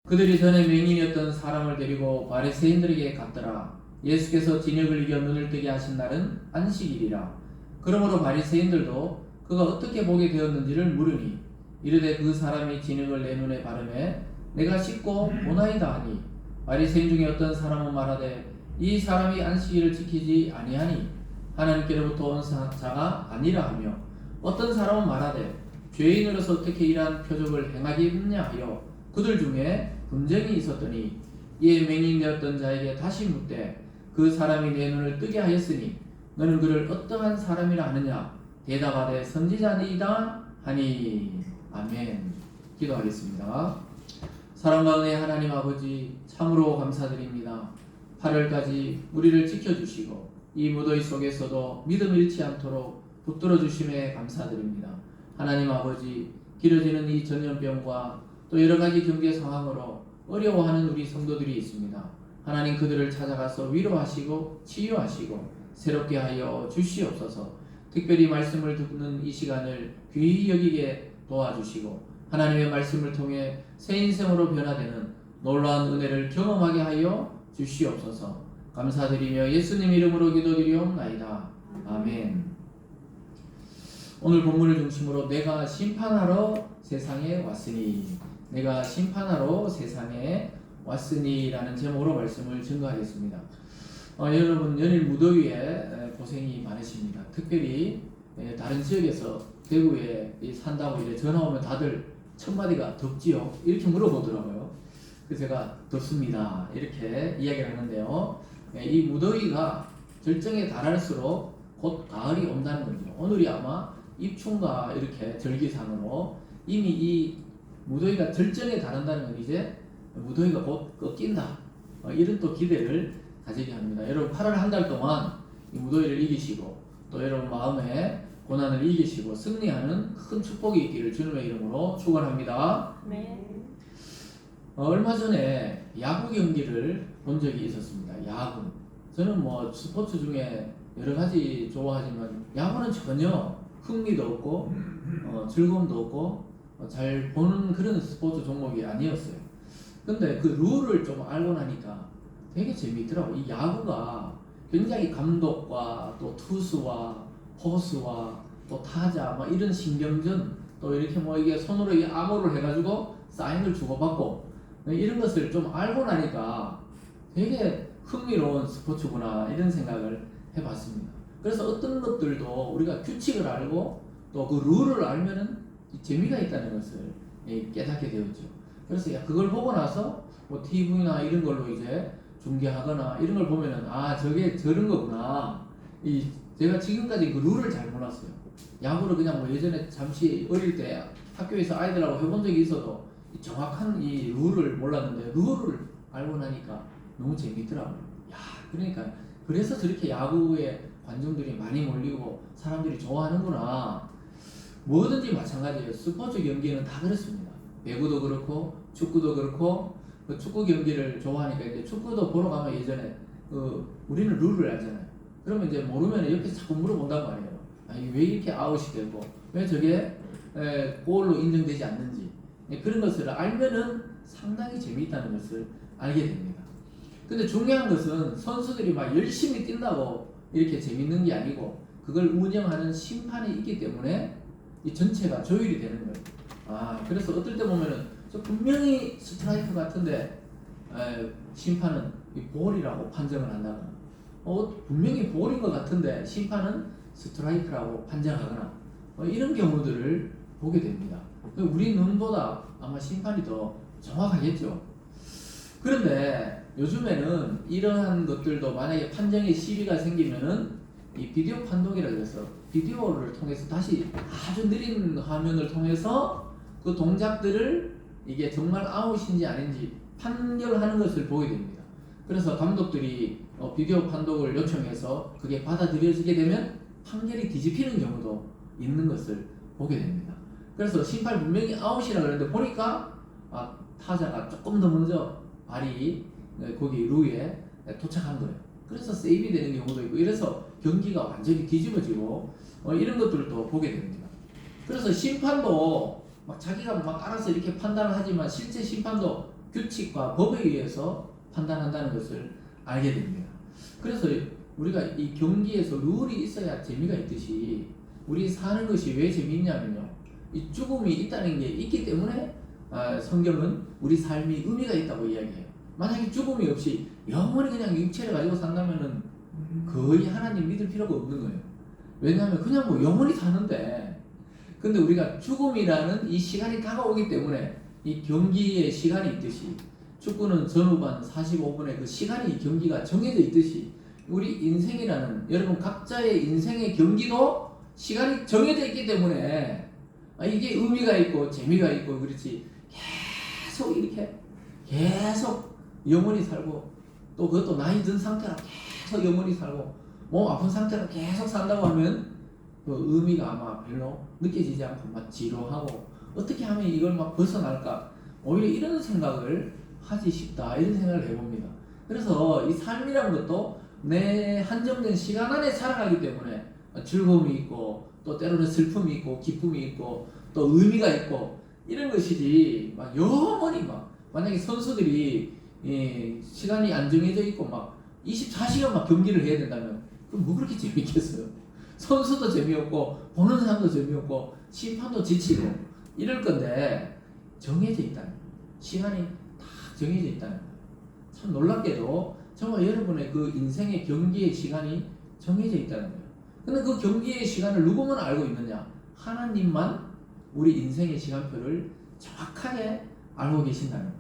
그들이 전에 맹인이었던 사람을 데리고 바리새인들에게 갔더라. 예수께서 진역을 이겨 눈을 뜨게 하신 날은 안식일이라. 그러므로 바리새인들도 그가 어떻게 보게 되었는지를 물으니 이르되 그 사람이 진역을 내 눈에 바르매 내가 씻고 보나이다 하니 바리새인 중에 어떤 사람은 말하되 이 사람이 안식일을 지키지 아니하니 하나님께로부터 온 자가 아니라 하며 어떤 사람은 말하되 죄인으로서 어떻게 이러한 표적을 행하겠느냐 하여 그들 중에 분쟁이 있었더니 이에 맹인되었던 자에게 다시 묻되 그 사람이 내 눈을 뜨게 하였으니 너는 그를 어떠한 사람이라 하느냐 대답하되 선지자니이다 하니. 아멘. 기도하겠습니다. 사랑과 은혜 하나님 아버지 참으로 감사드립니다. 8월까지 우리를 지켜주시고 이 무더위 속에서도 믿음 잃지 않도록 붙들어 주심에 감사드립니다. 하나님 아버지 길어지는 이 전염병과 또 여러가지 경제 상황으로 어려워하는 우리 성도들이 있습니다. 하나님 그들을 찾아가서 위로하시고 치유하시고 새롭게 하여 주시옵소서. 특별히 말씀을 듣는 이 시간을 귀히 여기게 도와주시고 하나님의 말씀을 통해 새 인생으로 변화되는 놀라운 은혜를 경험하게 하여 주시옵소서. 감사드리며 예수님 이름으로 기도드리옵나이다. 아멘. 오늘 본문을 중심으로 내가 심판하러 세상에 왔으니, 내가 심판하러 세상에 왔으니 라는 제목으로 말씀을 증거하겠습니다. 여러분 연일 무더위에 고생이 많으십니다. 특별히 다른 지역에서 대구에 산다고 이제 전화 오면 다들 첫 마디가 덥지요? 이렇게 물어보더라고요. 그래서 제가 덥습니다 이렇게 이야기를 하는데요. 이 무더위가 절정에 달할수록 곧 가을이 온다는 겁니다. 오늘이 아마 입춘과 이렇게 절기상으로 이미 이 무더위가 절정에 달한다는 건 이제 무더위가 곧 꺾인다, 이런 또 기대를 가지게 합니다. 여러분 8월 한 달 동안 이 무더위를 이기시고 또 여러분 마음의 고난을 이기시고 승리하는 큰 축복이 있기를 주님의 이름으로 축원합니다. 네. 얼마 전에 야구 경기를 본 적이 있었습니다. 야구. 저는 뭐 스포츠 중에 여러 가지 좋아하지만 야구는 전혀 흥미도 없고 즐거움도 없고 잘 보는 그런 스포츠 종목이 아니었어요. 근데 그 룰을 좀 알고 나니까 되게 재미있더라고. 이 야구가 굉장히 감독과 또 투수와 포수와 또 타자 뭐 이런 신경전 또 이렇게 뭐 이게 손으로 이게 암호를 해가지고 사인을 주고받고 이런 것을 좀 알고 나니까 되게 흥미로운 스포츠구나 이런 생각을 해봤습니다. 그래서 어떤 것들도 우리가 규칙을 알고 또 그 룰을 알면은 재미가 있다는 것을 깨닫게 되었죠. 그래서 그걸 보고 나서 뭐 TV나 이런 걸로 이제 중계하거나 이런 걸 보면은 아 저게 저런 거구나. 제가 지금까지 그 룰을 잘 몰랐어요. 야구를 그냥 뭐 예전에 잠시 어릴 때 학교에서 아이들하고 해본 적이 있어도 정확한 이 룰을 몰랐는데 룰을 알고 나니까 너무 재밌더라고요. 야, 그러니까 그래서 저렇게 야구에 관중들이 많이 몰리고 사람들이 좋아하는구나. 뭐든지 마찬가지예요. 스포츠 경기는 다 그렇습니다. 배구도 그렇고 축구도 그렇고 그 축구 경기를 좋아하니까 이제 축구도 보러 가면 예전에 우리는 룰을 알잖아요. 그러면 이제 모르면 옆에서 자꾸 물어본단 말이에요. 아니, 왜 이렇게 아웃이 되고 왜 저게 골로 인정되지 않는지 그런 것을 알면은 상당히 재미있다는 것을 알게 됩니다. 근데 중요한 것은 선수들이 막 열심히 뛴다고 이렇게 재밌는 게 아니고 그걸 운영하는 심판이 있기 때문에 이 전체가 조율이 되는 거예요. 그래서 어떨 때 보면은 저 분명히 스트라이크 같은데 심판은 이 볼이라고 판정을 한다거나 분명히 볼인 것 같은데 심판은 스트라이크라고 판정하거나 이런 경우들을 보게 됩니다. 우리 눈보다 아마 심판이 더 정확하겠죠. 그런데 요즘에는 이러한 것들도 만약에 판정에 시비가 생기면은 이 비디오 판독이라고 해서 비디오를 통해서 다시 아주 느린 화면을 통해서 그 동작들을 이게 정말 아웃인지 아닌지 판결하는 것을 보게 됩니다. 그래서 감독들이 비디오 판독을 요청해서 그게 받아들여지게 되면 판결이 뒤집히는 경우도 있는 것을 보게 됩니다. 그래서 심판 분명히 아웃이라고 그랬는데 보니까 타자가 조금 더 먼저 발이 거기 루에 도착한 거예요. 그래서 세이브 되는 경우도 있고 이래서 경기가 완전히 뒤집어지고 이런 것들도 보게 됩니다. 그래서 심판도 막 자기가 막 알아서 이렇게 판단을 하지만 실제 심판도 규칙과 법에 의해서 판단한다는 것을 알게 됩니다. 그래서 우리가 이 경기에서 룰이 있어야 재미가 있듯이 우리 사는 것이 왜 재미있냐면요, 이 죽음이 있다는 게 있기 때문에 성경은 우리 삶이 의미가 있다고 이야기해요. 만약에 죽음이 없이 영원히 그냥 육체를 가지고 산다면은 거의 하나님 믿을 필요가 없는 거예요. 왜냐하면 그냥 뭐 영원히 사는데, 근데 우리가 죽음이라는 이 시간이 다가오기 때문에 이 경기의 시간이 있듯이, 축구는 전후반 45분의 그 시간이 경기가 정해져 있듯이 우리 인생이라는, 여러분 각자의 인생의 경기도 시간이 정해져 있기 때문에 이게 의미가 있고 재미가 있고 그렇지, 계속 이렇게 계속 영원히 살고, 또 그것도 나이 든 상태라 계속 영원히 살고 몸 아픈 상태로 계속 산다고 하면 그 의미가 아마 별로 느껴지지 않고 막 지루하고, 어떻게 하면 이걸 막 벗어날까, 오히려 이런 생각을 하지 싶다, 이런 생각을 해봅니다. 그래서 이 삶이라는 것도 내 한정된 시간 안에 살아가기 때문에 즐거움이 있고, 또 때로는 슬픔이 있고 기쁨이 있고 또 의미가 있고 이런 것이지, 막 영원히 막 만약에 선수들이 시간이 안 정해져 있고 막 24시간 막 경기를 해야 된다면 그럼 뭐 그렇게 재밌겠어요? 선수도 재미없고 보는 사람도 재미없고 심판도 지치고 이럴 건데, 정해져 있다는 거예요. 시간이 다 정해져 있다는 거예요. 참 놀랍게도 정말 여러분의 그 인생의 경기의 시간이 정해져 있다는 거예요. 근데 그 경기의 시간을 누구만 알고 있느냐? 하나님만 우리 인생의 시간표를 정확하게 알고 계신다는 거예요.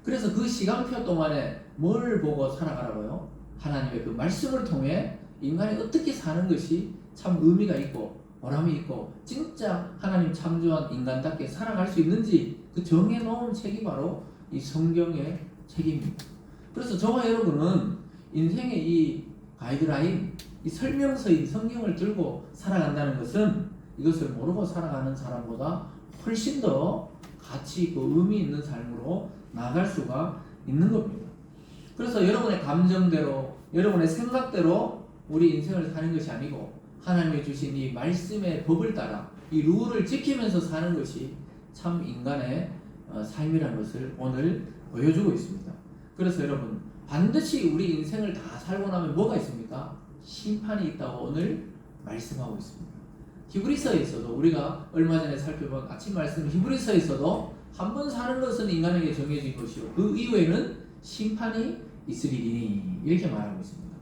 그래서 그 시간표 동안에 뭘 보고 살아가라고요? 하나님의 그 말씀을 통해 인간이 어떻게 사는 것이 참 의미가 있고 보람이 있고 진짜 하나님 창조한 인간답게 살아갈 수 있는지 그 정해놓은 책이 바로 이 성경의 책입니다. 그래서 저와 여러분은 인생의 이 가이드라인, 이 설명서인 성경을 들고 살아간다는 것은 이것을 모르고 살아가는 사람보다 훨씬 더 가치 있고 의미 있는 삶으로 나아갈 수가 있는 겁니다. 그래서 여러분의 감정대로, 여러분의 생각대로 우리 인생을 사는 것이 아니고 하나님이 주신 이 말씀의 법을 따라 이 룰을 지키면서 사는 것이 참 인간의 삶이라는 것을 오늘 보여주고 있습니다. 그래서 여러분, 반드시 우리 인생을 다 살고 나면 뭐가 있습니까? 심판이 있다고 오늘 말씀하고 있습니다. 히브리서에서도, 우리가 얼마 전에 살펴본 아침 말씀 히브리서에서도 한 번 사는 것은 인간에게 정해진 것이요 그 이후에는 심판이 있으리니, 이렇게 말하고 있습니다.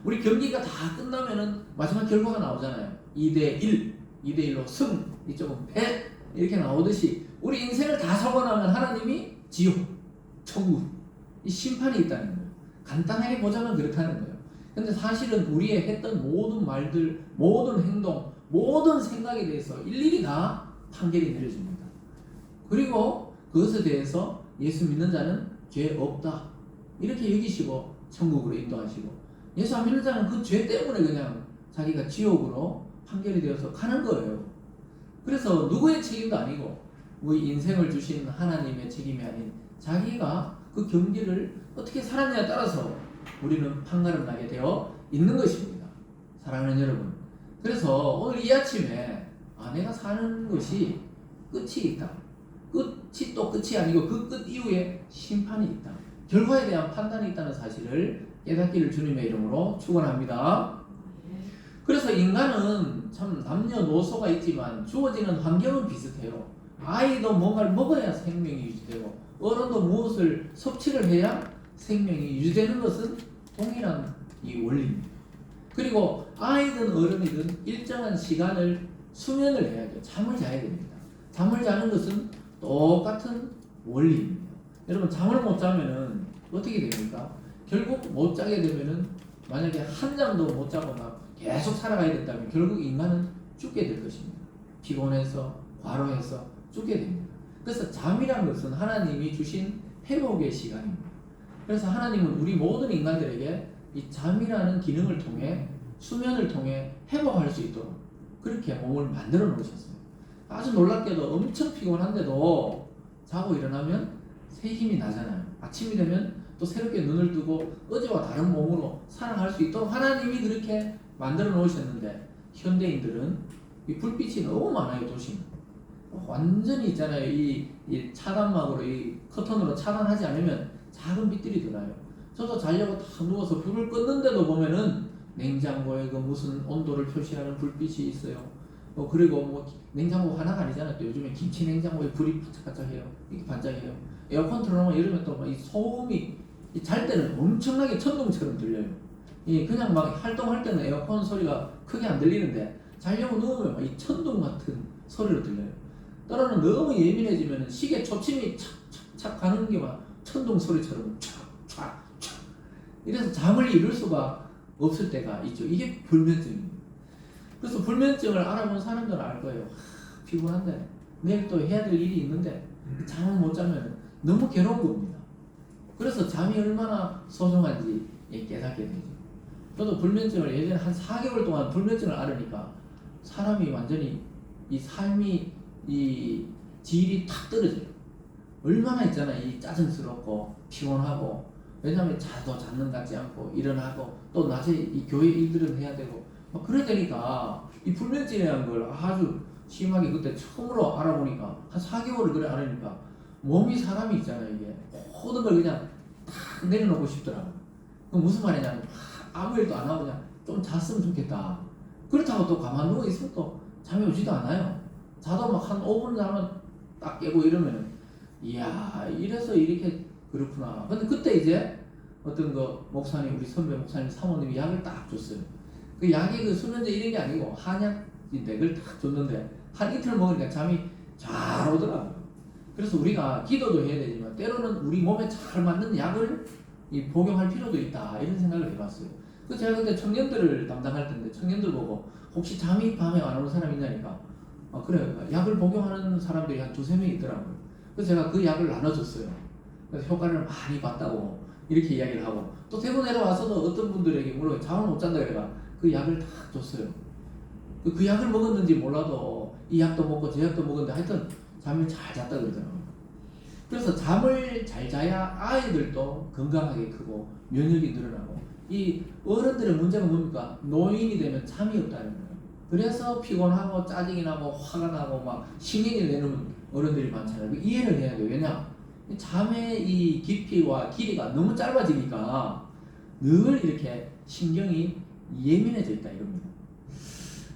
우리 경기가 다 끝나면은 마지막 결과가 나오잖아요. 2대1, 2대1로 승, 이쪽은 패, 이렇게 나오듯이 우리 인생을 다 살고 나면 하나님이 지옥, 천국, 이 심판이 있다는 거예요. 간단하게 보자면 그렇다는 거예요. 근데 사실은 우리의 했던 모든 말들, 모든 행동, 모든 생각에 대해서 일일이 다 판결이 내려집니다. 그리고 그것에 대해서 예수 믿는 자는 죄 없다, 이렇게 여기시고 천국으로 인도하시고, 예수 안 믿는 자는 그 죄 때문에 그냥 자기가 지옥으로 판결이 되어서 가는 거예요. 그래서 누구의 책임도 아니고 우리 인생을 주신 하나님의 책임이 아닌 자기가 그 경기를 어떻게 살았냐에 따라서 우리는 판가름 나게 되어 있는 것입니다. 사랑하는 여러분, 그래서 오늘 이 아침에 내가 사는 것이 끝이 있다, 끝이 또 끝이 아니고 그 끝 이후에 심판이 있다, 결과에 대한 판단이 있다는 사실을 깨닫기를 주님의 이름으로 축원합니다. 그래서 인간은 참 남녀노소가 있지만 주어지는 환경은 비슷해요. 아이도 뭔가를 먹어야 생명이 유지되고 어른도 무엇을 섭취를 해야 생명이 유지되는 것은 동일한 이 원리입니다. 그리고 아이든 어른이든 일정한 시간을 수면을 해야죠. 잠을 자야 됩니다. 잠을 자는 것은 똑같은 원리입니다. 여러분, 잠을 못 자면은 어떻게 됩니까? 결국 못 자게 되면은, 만약에 한 잠도 못 자거나 계속 살아가야 된다면 결국 인간은 죽게 될 것입니다. 피곤해서, 과로해서 죽게 됩니다. 그래서 잠이라는 것은 하나님이 주신 회복의 시간입니다. 그래서 하나님은 우리 모든 인간들에게 이 잠이라는 기능을 통해, 수면을 통해 회복할 수 있도록 그렇게 몸을 만들어 놓으셨어요. 아주 놀랍게도 엄청 피곤한데도 자고 일어나면 새 힘이 나잖아요. 아침이 되면 또 새롭게 눈을 뜨고 어제와 다른 몸으로 살아갈 수 있도록 하나님이 그렇게 만들어 놓으셨는데, 현대인들은 이 불빛이 너무 많아요. 도심 완전히 있잖아요. 이 차단막으로 이 커튼으로 차단하지 않으면 작은 빛들이 들어요. 저도 자려고 딱 누워서 불을 껐는데도 보면은 냉장고에 그 무슨 온도를 표시하는 불빛이 있어요. 그리고 뭐 냉장고 하나가 아니잖아요. 또 요즘에 김치 냉장고에 불이 반짝반짝해요. 이게 반짝해요. 에어컨 틀어놓으면 이러면 또 이 소음이 잘 때는 엄청나게 천둥처럼 들려요. 그냥 막 활동할 때는 에어컨 소리가 크게 안 들리는데 자려고 누우면 막 이 천둥 같은 소리로 들려요. 때로는 너무 예민해지면 시계 초침이 착착착 가는 게 막 천둥 소리처럼 촥촥촥 이래서 잠을 이룰 수가 없을 때가 있죠. 이게 불면증입니다. 그래서 불면증을 알아본 사람들은 알 거예요. 피곤한데 내일 또 해야 될 일이 있는데 잠을 못 자면 너무 괴로운 겁니다. 그래서 잠이 얼마나 소중한지 깨닫게 되죠. 저도 불면증을 예전에 한 4개월 동안 불면증을 앓으니까 사람이 완전히 이 삶이 이 질이 탁 떨어져요. 얼마나 있잖아요. 이 짜증스럽고 피곤하고 왜냐하면 자도 잡는 같지 않고 일어나고 또 낮에 이 교회 일들은 해야 되고 막 그래 되니까 이 불면증이라는 걸 아주 심하게 그때 처음으로 알아보니까 한 4개월을 그래 앓으니까 몸이 사람이 있잖아요. 이게 모든 걸 그냥 딱 내려놓고 싶더라고요. 그럼 무슨 말이냐면 아무 일도 안 하고 그냥 좀 잤으면 좋겠다. 그렇다고 또 가만 누워 있으면 또 잠이 오지도 않아요. 자도 막 한 5분 자면 딱 깨고 이러면 이야 이래서 이렇게 그렇구나. 근데 그때 이제 어떤 그 목사님 우리 선배 목사님 사모님이 약을 딱 줬어요. 그 약이 그 수면제 이런 게 아니고 한약인데 그걸 딱 줬는데 한 이틀 먹으니까 잠이 잘 오더라고요. 그래서 우리가 기도도 해야 되지만 때로는 우리 몸에 잘 맞는 약을 복용할 필요도 있다 이런 생각을 해봤어요. 그 제가 그때 청년들을 담당할 텐데 청년들 보고 혹시 잠이 밤에 안 오는 사람 있냐니까 그래 약을 복용하는 사람들이 한 2-3명 있더라고요. 그래서 제가 그 약을 나눠줬어요. 그래서 효과를 많이 봤다고 이렇게 이야기를 하고 또 대구 내려와서도 어떤 분들에게 물론 잠을 못 잔다 그래가 그 약을 다 줬어요. 그 약을 먹었는지 몰라도 이 약도 먹고 저 약도 먹었는데 하여튼 잠을 잘 잤다 그러더라고요. 그래서 잠을 잘 자야 아이들도 건강하게 크고 면역이 늘어나고 이 어른들의 문제가 뭡니까? 노인이 되면 잠이 없다는 거예요. 그래서 피곤하고 짜증이 나고 화가 나고 막 신경이 내는 어른들이 많잖아요. 이해를 해야 돼요. 왜냐? 잠의 이 깊이와 길이가 너무 짧아지니까 늘 이렇게 신경이 예민해져 있다 이겁니다.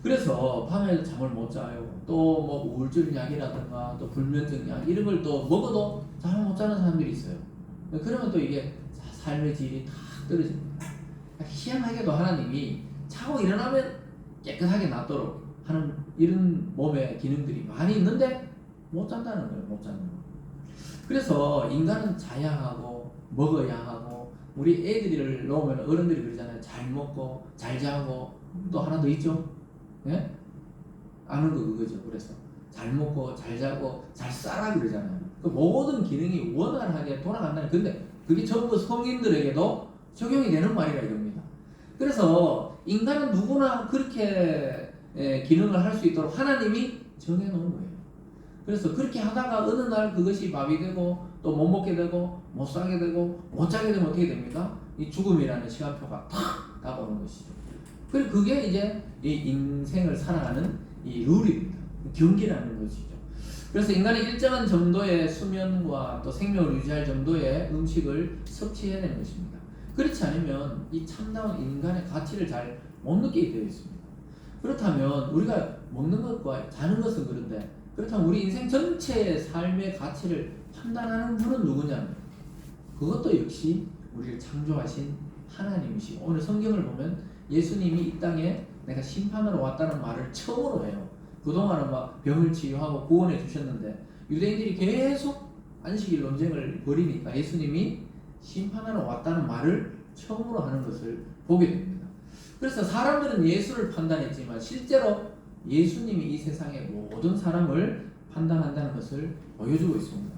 그래서 밤에 잠을 못 자요. 또 뭐 우울증 약이라든가 또 불면증 약 이런 걸 또 먹어도 잠을 못 자는 사람들이 있어요. 그러면 또 이게 삶의 질이 탁 떨어집니다. 희한하게도 하나님이 자고 일어나면 깨끗하게 낫도록 하는 이런 몸의 기능들이 많이 있는데 못 잔다는 거예요. 못 자는 거. 그래서 인간은 자야 하고 먹어야 하고 우리 애들을 놓으면 어른들이 그러잖아요. 잘 먹고 잘 자고 또 하나 더 있죠. 예? 아는 거 그거죠. 그래서 잘 먹고 잘 자고 잘 싸라 그러잖아요. 그 모든 기능이 원활하게 돌아간다는 근데 그게 전부 성인들에게도 적용이 되는 말이라 이겁니다. 그래서 인간은 누구나 그렇게 기능을 할 수 있도록 하나님이 정해놓은 거예요. 그래서 그렇게 하다가 어느 날 그것이 마비되고 또 못 먹게 되고 못 사게 되고 못 자게 되면 어떻게 됩니까? 이 죽음이라는 시간표가 탁 다가오는 것이죠. 그리고 그게 이제 이 인생을 살아가는 이 룰입니다. 경기라는 것이죠. 그래서 인간이 일정한 정도의 수면과 또 생명을 유지할 정도의 음식을 섭취해야 되는 것입니다. 그렇지 않으면 이 참다운 인간의 가치를 잘 못 느끼게 되어 있습니다. 그렇다면 우리가 먹는 것과 자는 것은 그런데 그렇다면 우리 인생 전체의 삶의 가치를 판단하는 분은 누구냐면 그것도 역시 우리를 창조하신 하나님이시고 오늘 성경을 보면 예수님이 이 땅에 내가 심판하러 왔다는 말을 처음으로 해요. 그동안은 막 병을 치유하고 구원해 주셨는데 유대인들이 계속 안식일 논쟁을 벌이니까 예수님이 심판하러 왔다는 말을 처음으로 하는 것을 보게 됩니다. 그래서 사람들은 예수를 판단했지만 실제로 예수님이 이 세상의 모든 사람을 판단한다는 것을 보여주고 있습니다.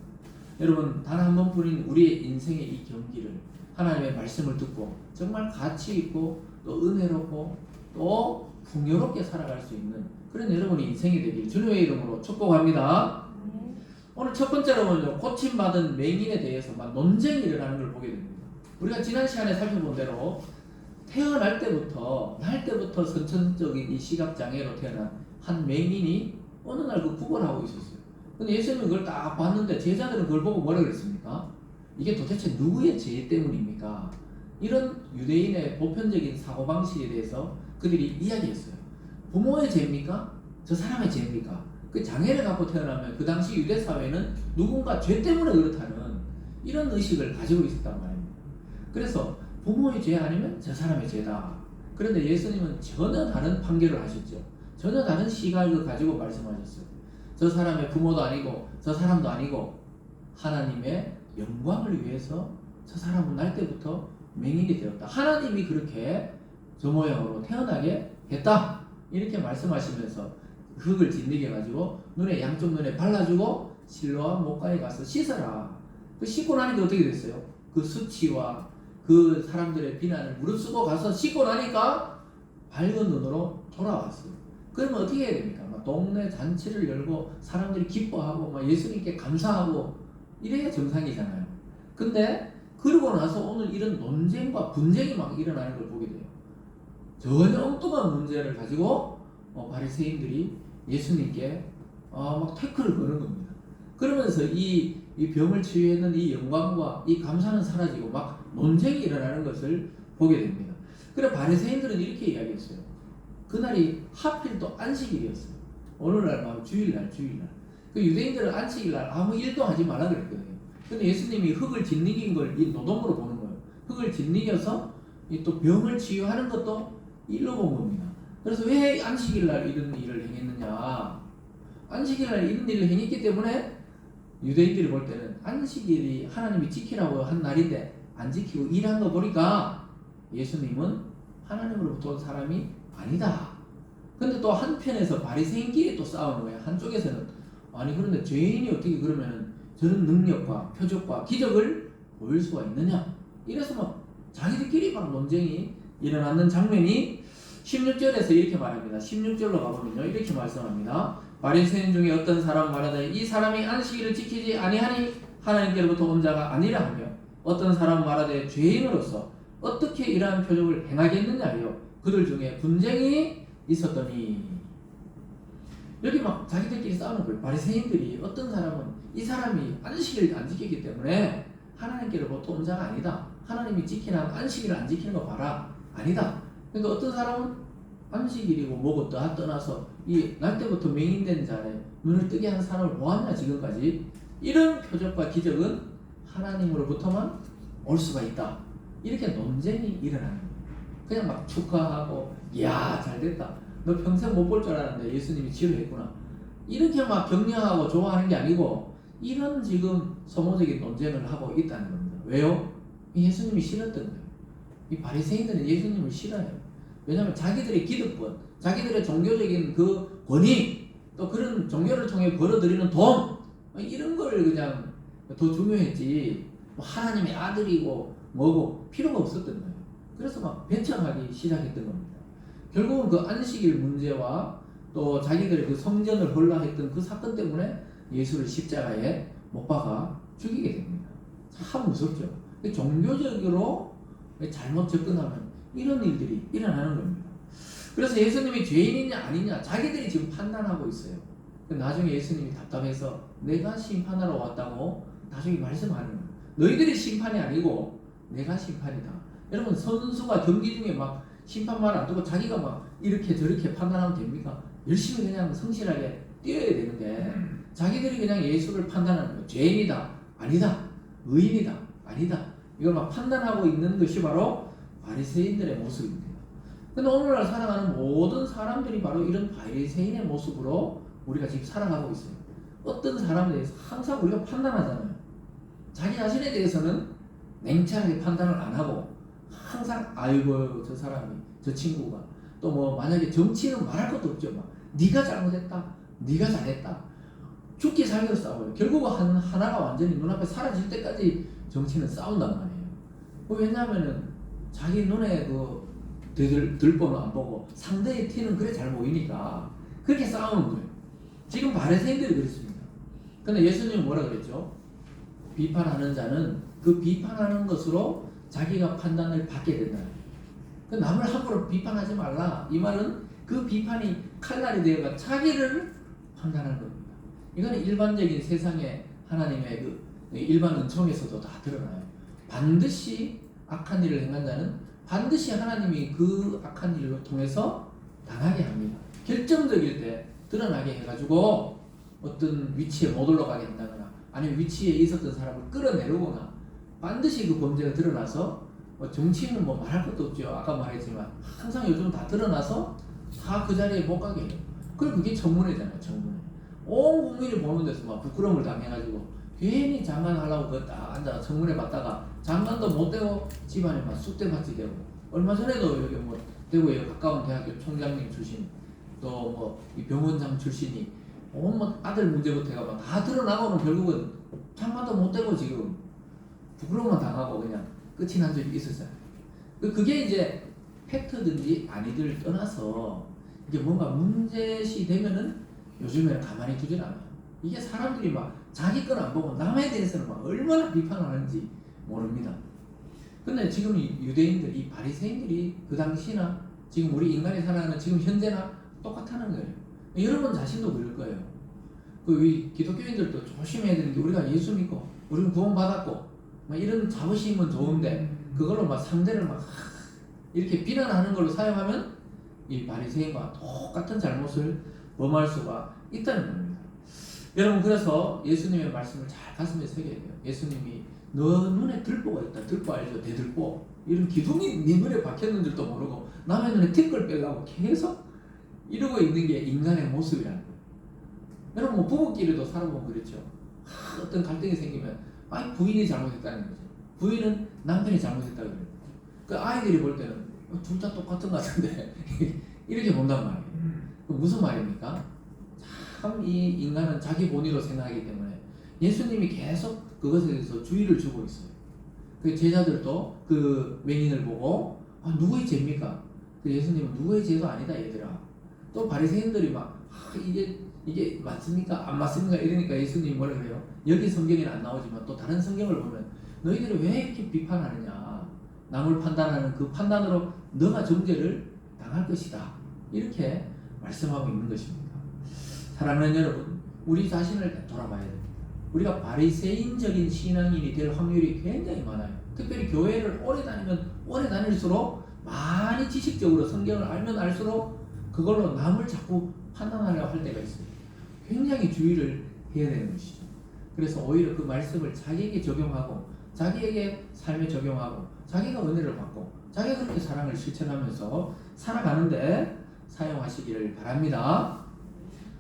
여러분 단 한 번뿐인 우리의 인생의 이 경기를 하나님의 말씀을 듣고 정말 가치 있고 또 은혜롭고 또 풍요롭게 살아갈 수 있는 그런 여러분의 인생이 되길 주님의 이름으로 축복합니다. 오늘 첫 번째로는요 고침받은 맹인에 대해서 막 논쟁이 일어나는 걸 보게 됩니다. 우리가 지난 시간에 살펴본 대로 태어날 때부터 선천적인 이 시각장애로 태어난 한 맹인이 어느 날 그 구걸하고 있었어요. 근데 예수님은 그걸 딱 봤는데 제자들은 그걸 보고 뭐라 그랬습니까? 이게 도대체 누구의 죄 때문입니까? 이런 유대인의 보편적인 사고방식에 대해서 그들이 이야기했어요. 부모의 죄입니까? 저 사람의 죄입니까? 그 장애를 갖고 태어나면 그 당시 유대 사회는 누군가 죄 때문에 그렇다는 이런 의식을 가지고 있었단 말입니다. 그래서 부모의 죄 아니면 저 사람의 죄다. 그런데 예수님은 전혀 다른 판결을 하셨죠. 전혀 다른 시각을 가지고 말씀하셨어요. 저 사람의 부모도 아니고 저 사람도 아니고 하나님의 영광을 위해서 저 사람은 날 때부터 맹인이 되었다. 하나님이 그렇게 저 모양으로 태어나게 했다. 이렇게 말씀하시면서 흙을 짓이겨 가지고 눈에 양쪽 눈에 발라주고 실로암 목가에 가서 씻어라. 그 씻고 나니까 어떻게 됐어요? 그 수치와 그 사람들의 비난을 무릅쓰고 가서 씻고 나니까 밝은 눈으로 돌아왔어요. 그러면 어떻게 해야 됩니까? 막 동네 잔치를 열고 사람들이 기뻐하고 막 예수님께 감사하고 이래야 정상이잖아요. 근데 그러고 나서 오늘 이런 논쟁과 분쟁이 막 일어나는 걸 보게 돼요. 전혀 엉뚱한 문제를 가지고 바리새인들이 예수님께 막 태클을 거는 겁니다. 그러면서 이 병을 치유했는 이 영광과 이 감사는 사라지고 막 논쟁이 일어나는 것을 보게 됩니다. 그래 바리새인들은 이렇게 이야기했어요. 그날이 하필 또 안식일이었어요. 어느 날 막 주일날. 그 유대인들은 안식일날 아무 일도 하지 말라 그랬거든요. 근데 예수님이 흙을 짓이긴 걸 이 노동으로 보는 거예요. 흙을 짓이겨서 또 병을 치유하는 것도 일로 본 겁니다. 그래서 왜 안식일날 이런 일을 행했느냐? 안식일날 이런 일을 행했기 때문에 유대인들이 볼 때는 안식일이 하나님이 지키라고 한 날인데 안 지키고 일한 거 보니까 예수님은 하나님으로부터 온 사람이 아니다. 근데 또 한편에서 바리새인끼리 또 싸우는 거예요. 한쪽에서는 아니 그런데 죄인이 어떻게 그러면 저런 능력과 표적과 기적을 보일 수가 있느냐? 이래서 막 자기들끼리 막 논쟁이 일어나는 장면이 16절에서 이렇게 말합니다. 16절로 가보면요 이렇게 말씀합니다. 바리새인 중에 어떤 사람 말하되 이 사람이 안식일을 지키지 아니하니 하나님께로부터 온 자가 아니라 하며 어떤 사람 말하되 죄인으로서 어떻게 이러한 표적을 행하겠느냐 하여 그들 중에 분쟁이 있었더니 여기 막 자기들끼리 싸우는 거예요. 바리새인들이 어떤 사람은 이 사람이 안식일을 안 지키기 때문에 하나님께로부터 온 자가 아니다. 하나님이 지키는 안식일을 안 지키는 거 봐라. 아니다. 그러니까 어떤 사람은 안식일이고 뭐고 다 떠나서 이 날 때부터 맹인된 자의 눈을 뜨게 한 사람을 보았냐 지금까지 이런 표적과 기적은 하나님으로부터만 올 수가 있다. 이렇게 논쟁이 일어나는 거예요. 그냥 막 축하하고 이야 잘됐다. 너 평생 못 볼 줄 알았는데 예수님이 치료했구나. 이렇게 막 격려하고 좋아하는 게 아니고 이런 지금 소모적인 논쟁을 하고 있다는 겁니다. 왜요? 예수님이 싫었던 거예요. 이 바리새인들은 예수님을 싫어해요. 왜냐하면 자기들의 기득권, 자기들의 종교적인 그 권위, 또 그런 종교를 통해 벌어들이는 돈 이런 걸 그냥 더 중요했지 하나님의 아들이고 뭐고 필요가 없었던 거예요. 그래서 막 배척하기 시작했던 겁니다. 결국은 그 안식일 문제와 또 자기들의 그 성전을 헐라했던 그 사건 때문에 예수를 십자가에 못 박아 죽이게 됩니다. 참 무섭죠. 종교적으로 잘못 접근하면 이런 일들이 일어나는 겁니다. 그래서 예수님이 죄인이냐 아니냐 자기들이 지금 판단하고 있어요. 나중에 예수님이 답답해서 내가 심판하러 왔다고 나중에 말씀하는 거예요. 너희들이 심판이 아니고 내가 심판이다. 여러분 선수가 경기 중에 막 심판 말 안 듣고 자기가 막 이렇게 저렇게 판단하면 됩니까? 열심히 그냥 성실하게 뛰어야 되는데 자기들이 그냥 예수를 판단하는 거예요. 죄인이다 아니다 의인이다 아니다 이걸 막 판단하고 있는 것이 바로 바리새인들의 모습입니다. 근데 오늘날 살아가는 모든 사람들이 바로 이런 바리새인의 모습으로 우리가 지금 살아가고 있어요. 어떤 사람에 대해서 항상 우리가 판단하잖아요. 자기 자신에 대해서는 냉철하게 판단을 안 하고 항상 아이고 저 사람이 저 친구가 또 뭐 만약에 정치는 말할 것도 없죠. 막 네가 잘못했다 네가 잘했다 죽기 살기로 싸워요. 결국 하나가 완전히 눈앞에 사라질 때까지 정치는 싸운단 말이에요. 왜냐하면은 자기 눈에 그 들보는 안 보고 상대의 티는 그래 잘 보이니까 그렇게 싸우는 거예요. 지금 바리새인들이 그렇습니다. 근데 예수님은 뭐라 그랬죠? 비판하는 자는 그 비판하는 것으로 자기가 판단을 받게 된다. 그 남을 함부로 비판하지 말라. 이 말은 그 비판이 칼날이 되어가 자기를 판단하는 겁니다. 이거는 일반적인 세상에 하나님의 그 일반 은총에서도 다 드러나요. 반드시 악한 일을 행한 자는 반드시 하나님이 그 악한 일을 통해서 당하게 합니다. 결정적일 때 드러나게 해가지고 어떤 위치에 못 올라가게 한다거나 아니면 위치에 있었던 사람을 끌어내려거나 반드시 그 범죄가 드러나서 정치인은 뭐 말할 것도 없죠. 아까 말했지만 항상 요즘 다 드러나서 다 그 자리에 못 가게 해요. 그리고 그게 청문회잖아요. 청문회. 온 국민이 보는 데서 막 부끄러움을 당해가지고 괜히 장관하려고 딱 앉아 청문회 받다가 장관도 못 되고 집안에 막 쑥대밭이 되고 얼마 전에도 여기 뭐 대구에 가까운 대학교 총장님 출신 또 뭐 이 병원장 출신이 뭐 아들 문제부터 해가 막 다 드러나고는 결국은 장관도 못 되고 지금 부끄러움만 당하고 그냥 끝이 난 적이 있었어요. 그게 이제 팩트든지 아니들 떠나서 이게 뭔가 문제시 되면은 요즘에는 가만히 두질 않아요. 이게 사람들이 막 자기 건 안 보고 남에 대해서는 막 얼마나 비판을 하는지 모릅니다. 근데 지금 이 유대인들, 이 바리새인들이 그 당시나 지금 우리 인간이 살아가는 지금 현재나 똑같다는 거예요. 여러분 자신도 그럴 거예요. 그 기독교인들도 조심해야 되는 게 우리가 예수 믿고 우리는 구원받았고 막 이런 자부심은 좋은데 그걸로 막 상대를 막 이렇게 비난하는 걸로 사용하면 이 바리새인과 똑같은 잘못을 범할 수가 있다는 겁니다. 여러분 그래서 예수님의 말씀을 잘 가슴에 새겨야 돼요. 예수님이 너 눈에 들보가 있다. 들보 알죠? 대들보. 이런 기둥이 네 눈에 박혔는 줄도 모르고 남의 눈에 티끌 빼려고 계속 이러고 있는 게 인간의 모습이라는 거예요. 여러분 뭐 부부끼리도 살아보면 그렇죠. 어떤 갈등이 생기면 부인이 잘못했다는 거죠. 부인은 남편이 잘못했다고 그래요. 그 아이들이 볼 때는 둘 다 똑같은 것 같은데 이렇게 본단 말이에요. 무슨 말입니까? 참 이 인간은 자기 본위로 생각하기 때문에 예수님이 계속 그것에 대해서 주의를 주고 있어요. 그 제자들도 그 맹인을 보고 누구의 죄입니까? 그 예수님은 누구의 죄도 아니다 얘들아. 또 바리새인들이 막 이게 맞습니까? 안 맞습니까? 이러니까 예수님이 뭐라 그래요? 여기 성경에는 안 나오지만 또 다른 성경을 보면 너희들이 왜 이렇게 비판하느냐? 남을 판단하는 그 판단으로 너가 정죄를 당할 것이다. 이렇게 말씀하고 있는 것입니다. 사랑하는 여러분, 우리 자신을 돌아봐야 됩니다. 우리가 바리새인적인 신앙인이 될 확률이 굉장히 많아요. 특별히 교회를 오래 다니면 오래 다닐수록 많이 지식적으로 성경을 알면 알수록 그걸로 남을 자꾸 판단하려고 할 때가 있어요. 굉장히 주의를 해야 되는 것이죠. 그래서 오히려 그 말씀을 자기에게 적용하고 자기에게 삶에 적용하고 자기가 은혜를 받고 자기가 그렇게 사랑을 실천하면서 살아가는데 사용하시기를 바랍니다.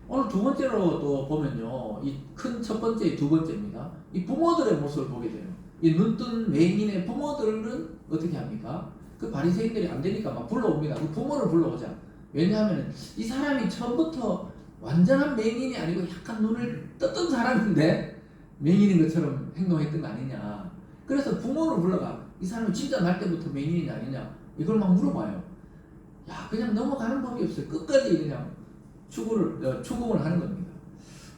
오늘 두 번째로 또 보면요, 이 큰 첫 번째, 두 번째입니다. 이 부모들의 모습을 보게 돼요. 이 눈뜬 맹인의 부모들은 어떻게 합니까? 그 바리새인들이 안 되니까 막 불러옵니다. 그 부모를 불러오자. 왜냐하면 이 사람이 처음부터 완전한 맹인이 아니고 약간 눈을 떴던 사람인데 맹인인 것처럼 행동했던 거 아니냐. 그래서 부모를 불러가. 이 사람이 진짜 날 때부터 맹인이냐 아니냐 이걸 막 물어봐요. 야, 그냥 넘어가는 법이 없어요. 끝까지 그냥 추궁을 하는 겁니다.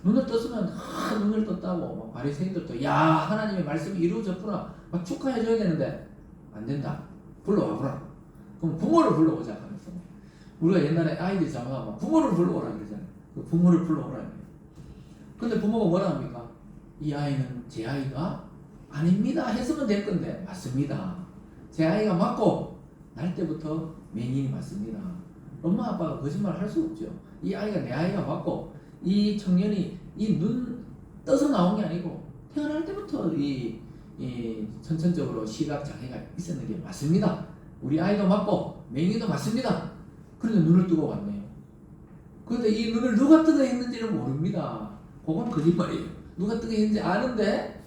눈을 떴으면 눈을 떴다고 막 바리새인들도 야, 하나님의 말씀이 이루어졌구나 막 축하해줘야 되는데 안 된다. 불러와보라. 그럼 부모를 불러오자 하면서 우리가 옛날에 아이들 잡아가 부모를 불러오라 그러잖아요. 그 부모를 불러오라. 근데 부모가 뭐라 합니까? 이 아이는 제 아이가 아닙니다 했으면 될 건데 맞습니다. 제 아이가 맞고 날 때부터 맹인이 맞습니다. 엄마 아빠가 거짓말 할 수 없죠. 이 아이가 내 아이가 맞고 이 청년이 이 눈 떠서 나온 게 아니고 태어날 때부터 이 선천적으로 시각 장애가 있었는 게 맞습니다. 우리 아이도 맞고 맹인도 맞습니다. 그런데 눈을 뜨고 왔네요. 그런데 이 눈을 누가 뜨게 했는지는 모릅니다. 그건 거짓말이에요. 누가 뜨게 했는지 아는데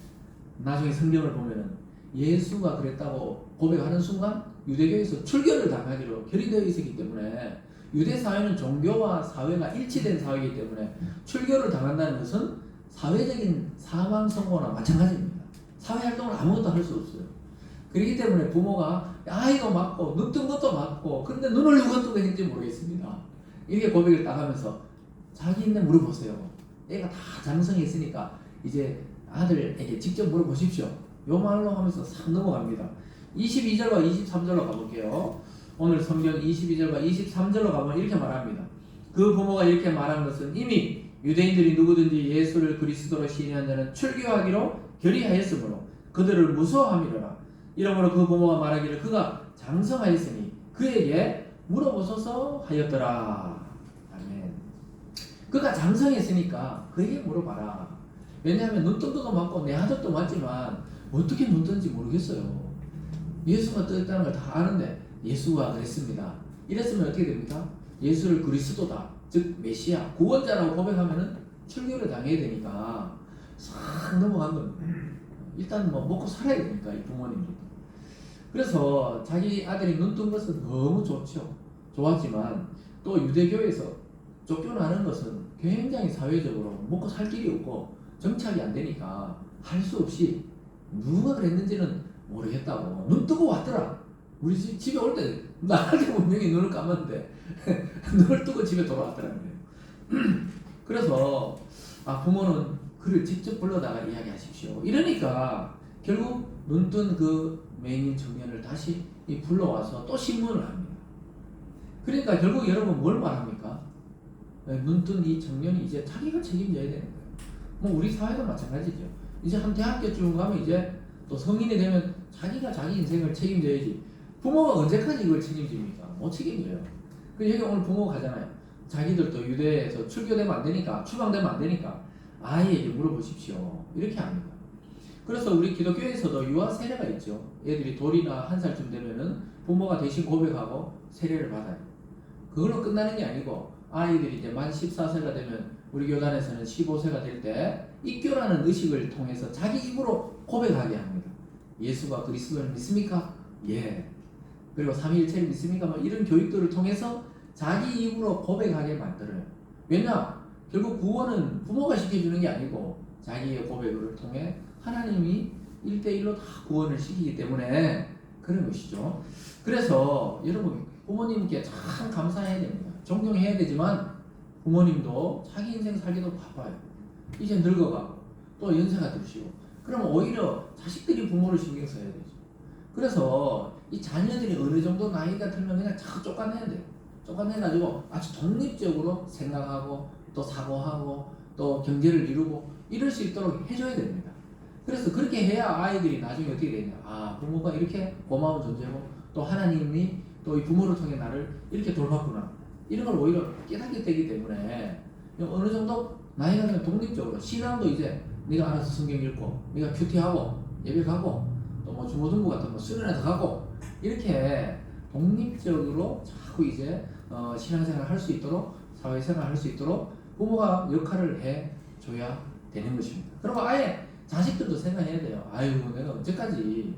나중에 성경을 보면은 예수가 그랬다고 고백하는 순간 유대교에서 출교를 당하기로 결의되어 있었기 때문에 유대 사회는 종교와 사회가 일치된 사회이기 때문에 출교를 당한다는 것은 사회적인 사망 선고나 마찬가지입니다. 사회 활동을 아무것도 할 수 없어요. 그렇기 때문에 부모가 아이도 맞고 눈 뜬 것도 맞고 그런데 눈을 누가 뜨게 했는지 모르겠습니다. 이렇게 고백을 딱 하면서 자기인데 물어보세요. 애가 다 장성이 있으니까 이제 아들에게 직접 물어보십시오. 요 말로 하면서 싹 넘어갑니다. 22절과 23절로 가볼게요. 오늘 성경 22절과 23절로 가면 이렇게 말합니다. 그 부모가 이렇게 말한 것은 이미 유대인들이 누구든지 예수를 그리스도로 시인한 자는 출교하기로 결의하였으므로 그들을 무서워함이로라. 이러므로 그 부모가 말하기를 그가 장성하였으니 그에게 물어보소서 하였더라. 아멘. 그가 장성했으니까 그에게 물어봐라. 왜냐하면 눈뜬 거 맞고 내 아들도 맞지만 어떻게 눈뜬지 모르겠어요. 예수가 떴다는 걸 다 아는데 예수가 그랬습니다. 이랬으면 어떻게 됩니까? 예수를 그리스도다, 즉 메시아, 구원자라고 고백하면은 출교를 당해야 되니까 싹 넘어간 겁니다. 일단 뭐 먹고 살아야 되니까 이 부모님도. 그래서 자기 아들이 눈뜬 것은 너무 좋죠. 좋았지만 또 유대교에서 쫓겨나는 것은 굉장히 사회적으로 먹고 살 길이 없고 정착이 안 되니까 할 수 없이 누가 그랬는지는 모르겠다고 눈 뜨고 왔더라. 우리 집에 올 때 나한테 분명히 눈을 감았는데 눈을 뜨고 집에 돌아왔더라는 거예요. 그래서 부모는 그를 직접 불러다가 이야기하십시오. 이러니까 결국 눈뜬 그 맹인 청년을 다시 불러와서 또 신문을 합니다. 그러니까 결국 여러분 뭘 말합니까? 눈뜬 이 청년이 이제 자기가 책임져야 되는 거예요. 뭐 우리 사회도 마찬가지죠. 이제 한 대학교쯤 가면 이제 또 성인이 되면 자기가 자기 인생을 책임져야지. 부모가 언제까지 이걸 책임집니까? 못 책임져요. 그 여기 오늘 부모 가잖아요. 자기들도 유대에서 출교되면 안 되니까, 추방되면 안 되니까 아이에게 물어보십시오. 이렇게 합니다. 그래서 우리 기독교에서도 유아 세례가 있죠. 애들이 돌이나 1살쯤 되면은 부모가 대신 고백하고 세례를 받아요. 그걸로 끝나는 게 아니고 아이들이 이제 만 14세가 되면 우리 교단에서는 15세가 될 때 입교라는 의식을 통해서 자기 입으로 고백하게 합니다. 예수가 그리스도를 믿습니까? 예. 그리고 삼위일체를 믿습니까? 뭐 이런 교육들을 통해서 자기 입으로 고백하게 만들어요. 왜냐? 결국 구원은 부모가 시켜주는 게 아니고 자기의 고백을 통해 하나님이 1대1로 다 구원을 시키기 때문에 그런 것이죠. 그래서 여러분 부모님께 참 감사해야 됩니다. 존경해야 되지만 부모님도 자기 인생 살기도 바빠요. 이제 늙어가고 또 연세가 드시고 그러면 오히려 자식들이 부모를 신경 써야 되죠. 그래서 이 자녀들이 어느 정도 나이가 들면 그냥 자꾸 쫓아내야 돼요. 쫓아내가지고 아주 독립적으로 생각하고 또 사고하고 또 경제를 이루고 이럴 수 있도록 해줘야 됩니다. 그래서 그렇게 해야 아이들이 나중에 어떻게 되냐. 부모가 이렇게 고마운 존재고 또 하나님이 또 이 부모를 통해 나를 이렇게 돌봤구나. 이런 걸 오히려 깨닫게 되기 때문에 어느 정도 나이가 들면 독립적으로 신앙도 이제 네가 알아서 성경 읽고 네가 큐티하고 예배 가고 또 뭐 중고등부 같은 거 수련회도 가고 이렇게 독립적으로 자꾸 이제 신앙생활을 할 수 있도록 사회생활을 할 수 있도록 부모가 역할을 해줘야 되는 것입니다. 그리고 아예 자식들도 생각해야 돼요. 아유 내가 언제까지.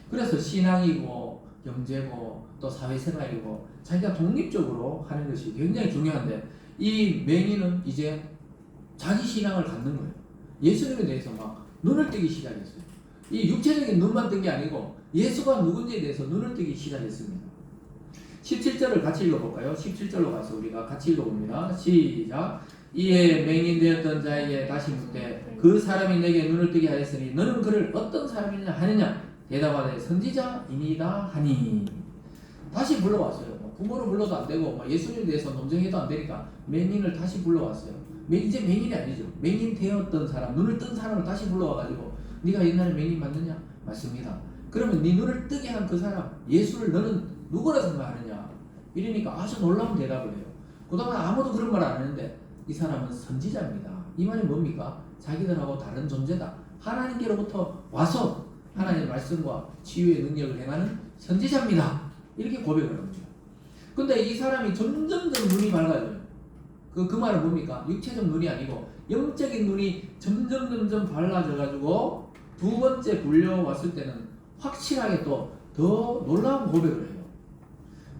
그래서 신앙이고 경제고 또 사회생활이고 자기가 독립적으로 하는 것이 굉장히 중요한데 이 맹인은 이제 자기 신앙을 갖는 거예요. 예수님에 대해서 막 눈을 뜨기 시작했어요. 이 육체적인 눈만 뜬 게 아니고 예수가 누군지에 대해서 눈을 뜨기 시작했습니다. 17절을 같이 읽어볼까요? 17절로 가서 우리가 같이 읽어봅니다. 시작. 이에 맹인 되었던 자에게 다시 묻되 그 사람이 내게 눈을 뜨게 하였으니 너는 그를 어떤 사람이냐 하느냐 대답하되 선지자이니이다 하니. 다시 불러왔어요. 부모를 불러도 안 되고 예수님에 대해서 논쟁해도 안 되니까 맹인을 다시 불러왔어요. 이제 맹인이 아니죠. 맹인 되었던 사람, 눈을 뜬 사람을 다시 불러와가지고 네가 옛날에 맹인 맞느냐? 맞습니다. 그러면 네 눈을 뜨게 한 그 사람 예수를 너는 누구라 생각하느냐? 이러니까 아주 놀라운 대답을 해요. 그동안 아무도 그런 말 안 했는데 이 사람은 선지자입니다. 이 말이 뭡니까? 자기들하고 다른 존재다. 하나님께로부터 와서 하나님의 말씀과 치유의 능력을 행하는 선지자입니다. 이렇게 고백을 합니다. 근데 이 사람이 점점 눈이 밝아져요. 그 말은 뭡니까? 육체적 눈이 아니고 영적인 눈이 점점 밝아져가지고 두 번째 불려왔을 때는 확실하게 또 더 놀라운 고백을 해요.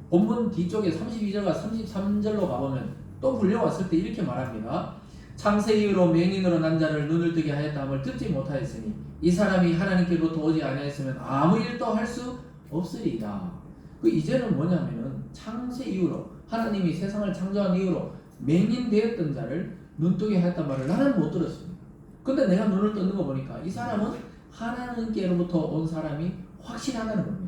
본문 뒤쪽에 32절과 33절로 가보면 또 불려왔을 때 이렇게 말합니다. 창세 이후로 맹인으로 난 자를 눈을 뜨게 하였다함을 듣지 못하였으니 이 사람이 하나님께로부터 오지 아니하였으면 아무 일도 할 수 없으리이다. 그 이제는 뭐냐면은 창세 이후로 하나님이 세상을 창조한 이후로 맹인 되었던 자를 눈뜨게 하였단 말을 나는 못 들었습니다. 근데 내가 눈을 뜨는 거 보니까 이 사람은 하나님께로부터 온 사람이 확실하다는 겁니다.